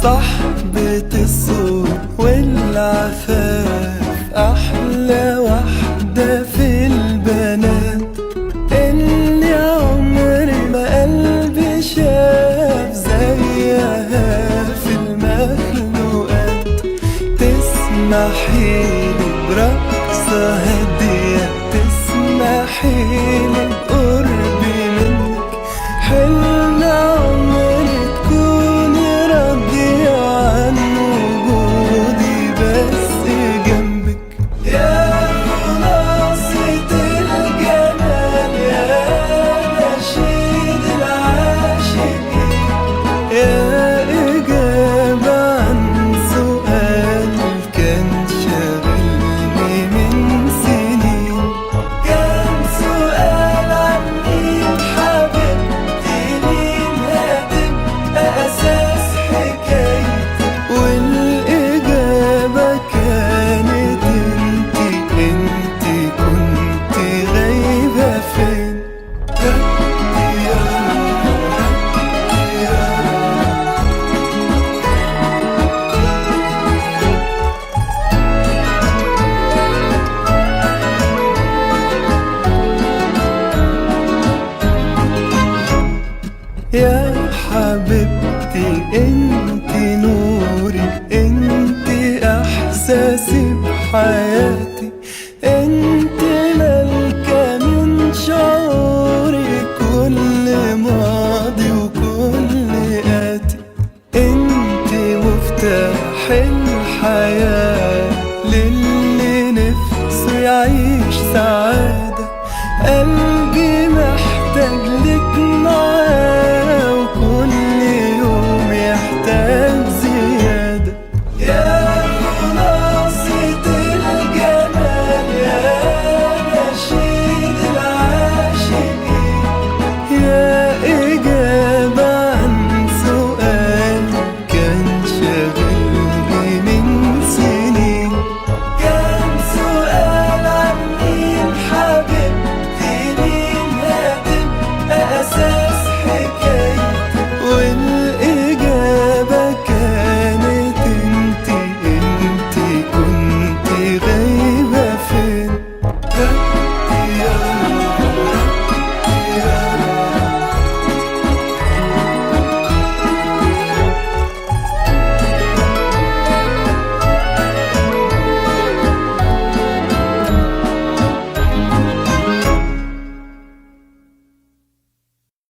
صاحبة الصوت والعفاف، أحلى واحدة في البنات اللي عمري ما قلبي شاف زيها في المخلوقات. تسمحيلي برقصة هادية، تسمحيلي بقربي منك، حلم عمري تكوني راضية عن وجودي بس جنبك. يا خلاصة الجمال، يا نشيد العاشقين، يا إجابة عن سؤال كان شاغلني من سنين. كان سؤال عن مين حبيبتي، مين هتبقى أساس حكايتي، والإجابة كانت انتي كنتي غايبة فين. يا حبيبتي انتي نوري، انتي احساسي بحياتي، انتي ملكة من شعوري، كل ماضي وكل آتي، انتي مفتاح